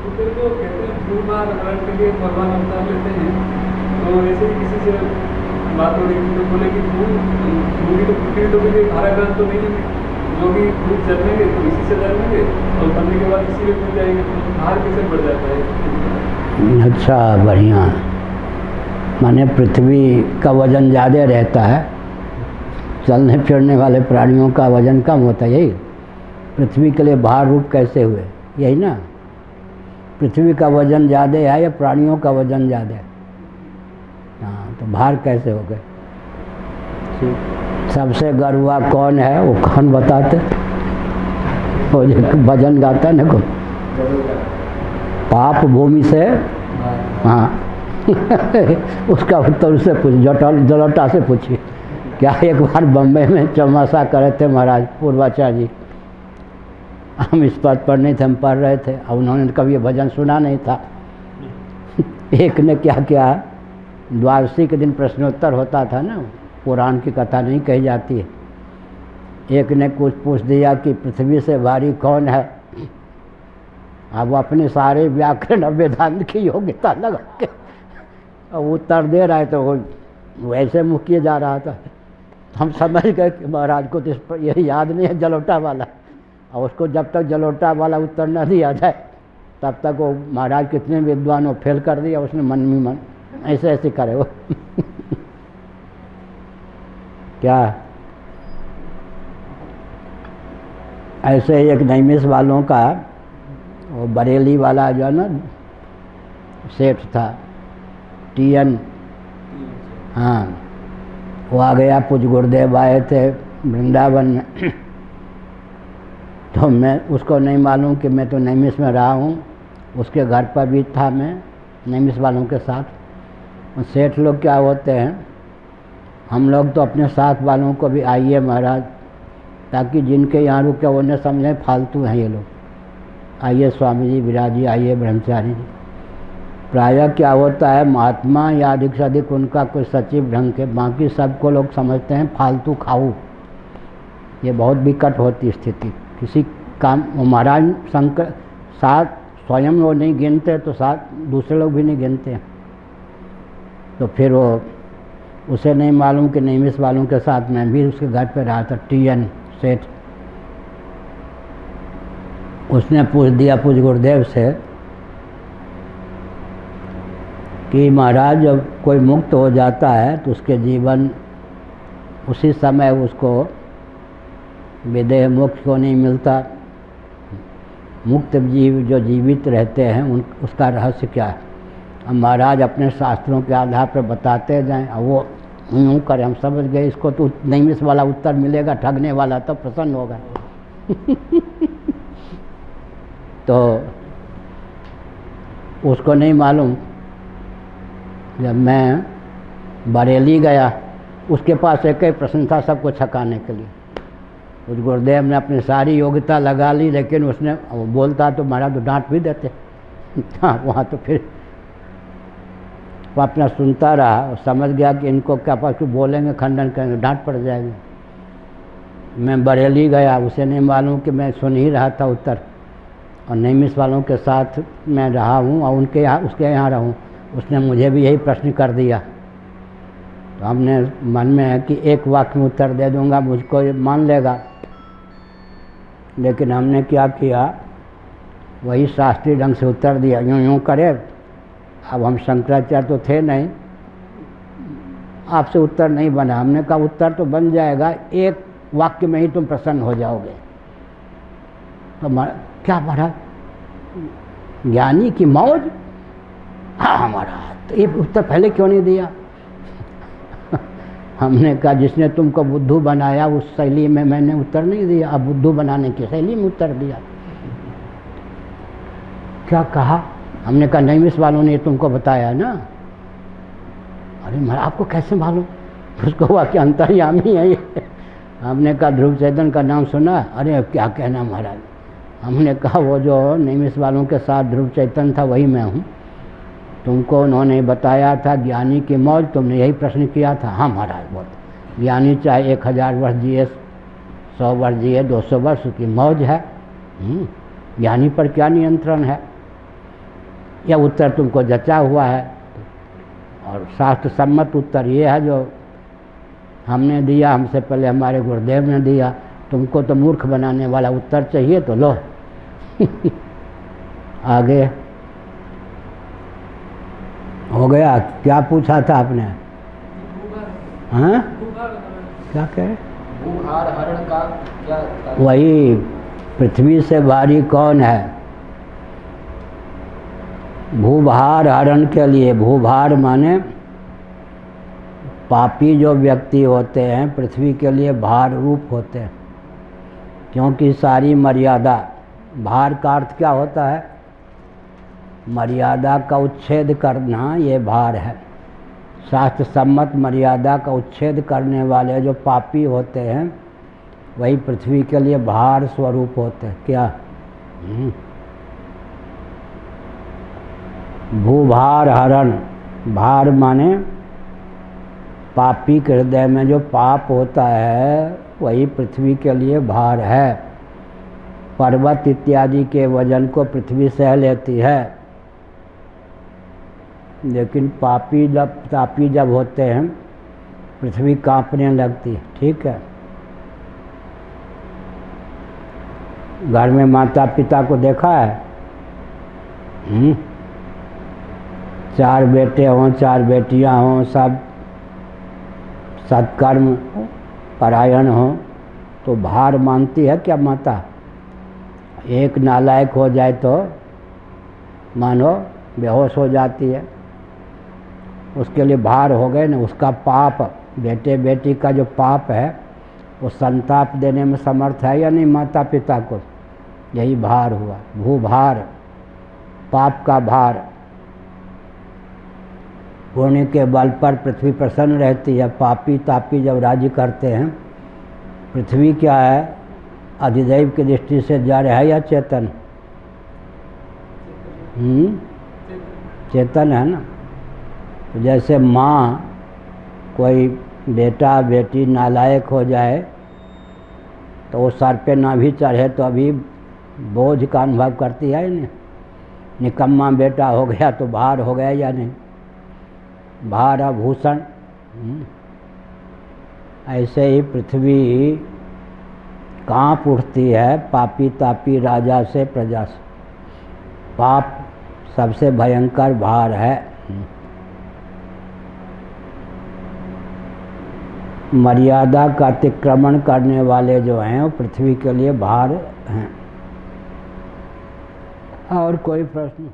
पुत्र को कहते हैं भूख मार हरण के लिए भगवान अवतार लेते हैं। तो ऐसे ही किसी से बात हो रही थी तो बोले कि भूखी तो पृथ्वी तो कोई भारा ग्रंथ तो नहीं है, जो भी भूख जन्मेंगे तो इसी से जन्मेंगे और बनने के बाद इसी में मिल जाएंगे, तो भार कैसे बढ़ जाता है? अच्छा, बढ़िया। माने पृथ्वी का वजन ज़्यादा रहता है, चलने फिरने वाले प्राणियों का वजन कम होता है। यही पृथ्वी के लिए भार रूप कैसे हुए, यही ना? पृथ्वी का वजन ज़्यादा है या प्राणियों का वजन ज़्यादा है? हाँ, तो भार कैसे हो गए? सबसे गरुआ कौन है, वो कौन बताते? वो जो भजन गाता है ना, को पाप भूमि से, हाँ उसका उत्तर उससे पूछ, जलोटा से पूछिए। क्या एक बार बम्बई में चौमासा करे थे महाराज पूर्वाचार्य जी, हम इस पद पर नहीं थे, हम पढ़ रहे थे और उन्होंने कभी ये भजन सुना नहीं था। एक ने क्या किया, द्वादशी के दिन प्रश्नोत्तर होता था ना, पुराण की कथा नहीं कही जाती है। एक ने कुछ पूछ दिया कि पृथ्वी से भारी कौन है। अब अपने सारे व्याकरण और वेदांत की योग्यता लगा के और उत्तर दे रहा है, तो वो वैसे मुँह किए जा रहा था। हम समझ गए कि महाराज को तो इस पर यही याद नहीं है जलोटा वाला, और उसको जब तक जलोटा वाला उत्तर न दिया जाए तब तक वो महाराज कितने विद्वान वो फेल कर दिया उसने मन में मन, ऐसे ऐसे करे वो क्या ऐसे एक नैमिष वालों का, वो बरेली वाला जो है ना सेठ था, टीएन, हाँ, वो आ गया, पूज गुरुदेव आए थे वृंदावन में। तो मैं उसको नहीं मालूम कि मैं तो नैमिष में रहा हूँ, उसके घर पर भी था मैं नैमिष वालों के साथ। सेठ लोग क्या होते हैं, हम लोग तो अपने साथ वालों को भी आइए महाराज, ताकि जिनके यहाँ रुके वो न समझें फालतू हैं ये लोग, आइए स्वामी जी विराजी, आइए ब्रह्मचारी जी। प्रायः क्या होता है, महात्मा या अधिक से अधिक उनका कोई सचिव ढंग के, बाकी सबको लोग समझते हैं फालतू खाऊ। ये बहुत विकट होती स्थिति किसी काम। वो महाराज शंकर साथ स्वयं वो नहीं गिनते तो साथ दूसरे लोग भी नहीं गिनते। तो फिर वो उसे नहीं मालूम कि नैमिष वालों के साथ मैं भी उसके घर पे रहा था, टीएन सेठ। उसने पूछ दिया पूज गुरुदेव से कि महाराज जब कोई मुक्त हो जाता है तो उसके जीवन उसी समय उसको विदेह मोक्ष को नहीं मिलता, मुक्त जीव जो जीवित रहते हैं उसका रहस्य क्या है? हम महाराज अपने शास्त्रों के आधार पर बताते जाएं और वो यूँ करें, हम समझ गए इसको तो नैमिष वाला उत्तर मिलेगा, ठगने वाला तो प्रसन्न होगा। तो उसको नहीं मालूम, जब मैं बरेली गया उसके पास एक ही प्रश्न था सबको छकाने के लिए। उस गुरुदेव ने अपनी सारी योग्यता लगा ली, लेकिन उसने वो बोलता तो महाराज तो डांट भी देते। हाँ, वहाँ तो फिर वो अपना सुनता रहा और समझ गया कि इनको क्या पास कुछ बोलेंगे, खंडन करेंगे, डांट पड़ जाएगी। मैं बरेली गया, उसे नहीं मालूम कि मैं सुन ही रहा था उत्तर, और नैमिष वालों के साथ मैं रहा हूँ और उनके यहाँ उसके यहाँ रहूँ। उसने मुझे भी यही प्रश्न कर दिया। तो हमने मन में है कि एक वाक्य में उत्तर दे दूंगा, मुझको ये मान लेगा। लेकिन हमने क्या किया, वही शास्त्रीय ढंग से उत्तर दिया, यूँ यूँ करे। अब हम शंकराचार्य तो थे नहीं, आपसे उत्तर नहीं बना। हमने कहा उत्तर तो बन जाएगा, एक वाक्य में ही तुम प्रसन्न हो जाओगे। तो क्या महाराज, ज्ञानी की मौज? हाँ हमारा, तो ये उत्तर पहले क्यों नहीं दिया? हमने कहा जिसने तुमको बुद्धू बनाया उस शैली में मैंने उत्तर नहीं दिया, अब बुद्धू बनाने की शैली में उत्तर दिया। क्या कहा? हमने कहा नैमिष वालों ने तुमको बताया ना। अरे महाराज आपको कैसे मालूम? उसको हुआ कि अंतर्यामी है ये। हमने कहा ध्रुव चैतन्य का नाम सुना? अरे क्या कहना महाराज। हमने कहा वो जो नैमिष वालों के साथ ध्रुव चैतन्य था वही मैं हूँ। तुमको उन्होंने बताया था ज्ञानी की मौज, तुमने यही प्रश्न किया था? हाँ महाराज बोल, ज्ञानी चाहे 1000 वर्ष जिए, 100 वर्ष जिए, 200 वर्ष की मौज है। ज्ञानी पर क्या नियंत्रण है? यह उत्तर तुमको जचा हुआ है। और शास्त्र सम्मत उत्तर ये है जो हमने दिया, हमसे पहले हमारे गुरुदेव ने दिया। तुमको तो मूर्ख बनाने वाला उत्तर चाहिए तो लो। आगे हो गया। क्या पूछा था आपने? हाँ, क्या कह रहे? भूभार हरण का क्या? वही, पृथ्वी से भारी कौन है? भूभार हरण के लिए, भूभार माने पापी जो व्यक्ति होते हैं पृथ्वी के लिए भार रूप होते हैं, क्योंकि सारी मर्यादा, भार का अर्थ क्या होता है? मर्यादा का उच्छेद करना, ये भार है। शास्त्र सम्मत मर्यादा का उच्छेद करने वाले जो पापी होते हैं वही पृथ्वी के लिए भार स्वरूप होते हैं। क्या? भूभार हरण, भार माने पापी के हृदय में जो पाप होता है वही पृथ्वी के लिए भार है। पर्वत इत्यादि के वजन को पृथ्वी सह लेती है, लेकिन तापी जब होते हैं पृथ्वी कांपने लगती है। ठीक है। घर में माता पिता को देखा है? 4 बेटे हों 4 बेटियां हों, सब सत्कर्म परायण हो तो भार मानती है क्या माता? एक नालायक हो जाए तो मानो बेहोश हो जाती है। उसके लिए भार हो गए ना। उसका पाप, बेटे बेटी का जो पाप है वो संताप देने में समर्थ है या नहीं माता पिता को? यही भार हुआ, भूभार, पाप का भार। पुण्य के बल पर पृथ्वी प्रसन्न रहती है। पापी तापी जब राज्य करते हैं, पृथ्वी क्या है? अधिदैव की दृष्टि से जड़ है या चेतन? चेतन है ना। तो जैसे माँ, कोई बेटा बेटी नालायक हो जाए तो वो सर पे ना भी चढ़े तो अभी बोझ का अनुभव करती है नहीं? निकम्मा बेटा हो गया तो भार हो गया या नहीं? भार आभूषण। ऐसे ही पृथ्वी कांप उठती है पापी तापी राजा से प्रजा से। पाप सबसे भयंकर भार है। मर्यादा का अतिक्रमण करने वाले जो हैं वो पृथ्वी के लिए भार हैं। और कोई प्रश्न?